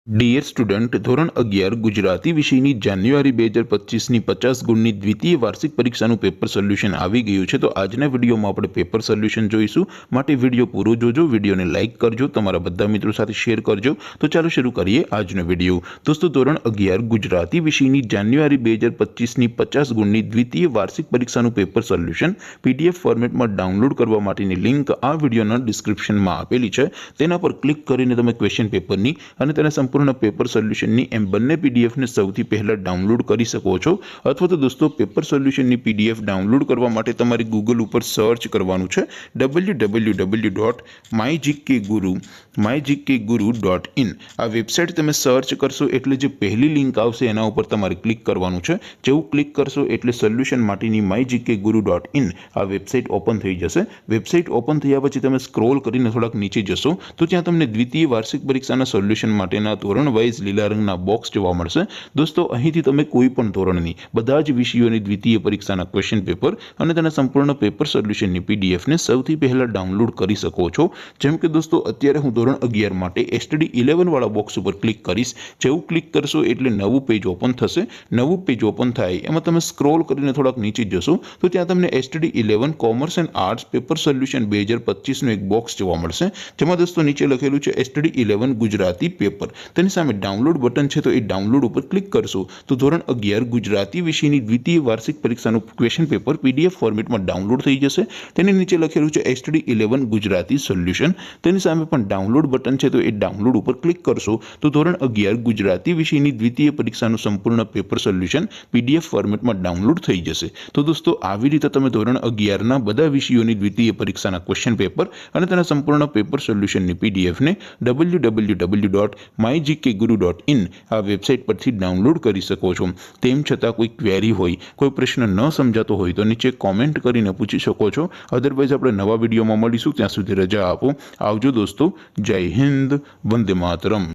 Dear student, ધોરણ 11 ગુજરાતી વિષયની જાન્યુઆરી 2025ની 50 ગુણની દ્વિતીય વાર્ષિક પરીક્ષાનું પેપર સોલ્યુશન આવી ગયું છે। તો આજના વિડીયોમાં આપણે પેપર સોલ્યુશન જોઈશું, માટે વિડીયો પૂરો જોજો, વિડીયોને લાઇક કરજો, તમારા બધા મિત્રો સાથે શેર કરજો। તો ચાલો શરૂ કરીએ આજનો વિડીયો। દોસ્તો, ધોરણ 11 ગુજરાતી વિષયની જાન્યુઆરી 2025ની 50 ગુણની દ્વિતીય વાર્ષિક પરીક્ષાનું પેપર સોલ્યુશન PDF ફોર્મેટમાં ડાઉનલોડ કરવા માટેની લિંક આ વિડીયોના ડિસ્ક્રિપ્શનમાં આપેલી છે। તેના પર ક્લિક કરીને તમે ક્વેશ્ચન પેપરની અને તેના સંપૂર્ણ પેપર સોલ્યુશનની એમ બંને PDF ને સૌથી પહેલા ડાઉનલોડ કરી શકો છો। અથવા તો દોસ્તો, પેપર સોલ્યુશનની PDF ડાઉનલોડ કરવા માટે તમારે ગૂગલ ઉપર સર્ચ કરવાનું છે www.mygkguru.in। આ વેબસાઇટ તમે સર્ચ કરશો એટલે જે પહેલી લિંક આવશે એના ઉપર તમારે ક્લિક કરવાનું છે। જેવું ક્લિક કરશો એટલે સોલ્યુશન માટેની mygkguru.in આ વેબસાઇટ ઓપન થઈ જશે। વેબસાઇટ ઓપન થયા પછી તમે સ્ક્રોલ કરીને થોડાક નીચે જશો તો ત્યાં તમને દ્વિતીય વાર્ષિક પરીક્ષાના સોલ્યુશન માટેના ધોરણ વાઇઝ લીલા રંગના બોક્સ જોવા મળશે। દોસ્તો, અહીંથી તમે કોઈ પણ ધોરણની બધા જ વિષયોની દ્વિતીય પરીક્ષાના ક્વેશ્ચન પેપર અને તેના સંપૂર્ણ પેપર સોલ્યુશનની PDF ને સૌથી પહેલા ડાઉનલોડ કરી શકો છો। જેમ કે દોસ્તો, અત્યારે હું ધોરણ 11 માટે STD 11 વાળા બોક્સ ઉપર ક્લિક કરીશ। જેવું ક્લિક કરશો એટલે નવું પેજ ઓપન થશે। નવું પેજ ઓપન થાય એમાં તમે સ્ક્રોલ કરીને થોડાક નીચે જશો તો ત્યાં તમને STD 11 commerce and arts paper solution 2025નું એક બોક્સ જોવા મળશે। જેમાં દોસ્તો નીચે લખેલું છે STD 11 ગુજરાતી પેપર। તેની સામે ડાઉનલોડ બટન છે, તો એ ડાઉનલોડ ઉપર ક્લિક કરશો તો ધોરણ 11 ગુજરાતી વિષયની દ્વિતીય વાર્ષિક પરીક્ષાનું ક્વેશ્ચન પેપર PDF ફોર્મેટમાં ડાઉનલોડ થઈ જશે। તેની નીચે લખેલું છે STD 11 ગુજરાતી સોલ્યુશન। તેની સામે પણ ડાઉનલોડ બટન છે, તો એ ડાઉનલોડ ઉપર ક્લિક કરશો તો ધોરણ 11 ગુજરાતી વિષયની દ્વિતીય પરીક્ષાનું સંપૂર્ણ પેપર સોલ્યુશન PDF ફોર્મેટમાં ડાઉનલોડ થઈ જશે। તો દોસ્તો, આવી રીતે તમે ધોરણ 11ના બધા વિષયોની દ્વિતીય પરીક્ષાના ક્વેશ્ચન પેપર અને તેના સંપૂર્ણ પેપર સોલ્યુશનની PDF ને www.mygkguru.in આ વેબસાઇટ પરથી ડાઉનલોડ કરી શકો છો। તેમ છતાં કોઈ ક્વેરી હોય, કોઈ પ્રશ્ન ન સમજાતો હોય તો નીચે કોમેન્ટ કરીને પૂછી શકો છો। અધરવાઇઝ આપણે નવા વિડીયોમાં મળીશું, ત્યાં સુધી રજા આપો। આવજો દોસ્તો, જય હિન્દ, વંદે માતરમ।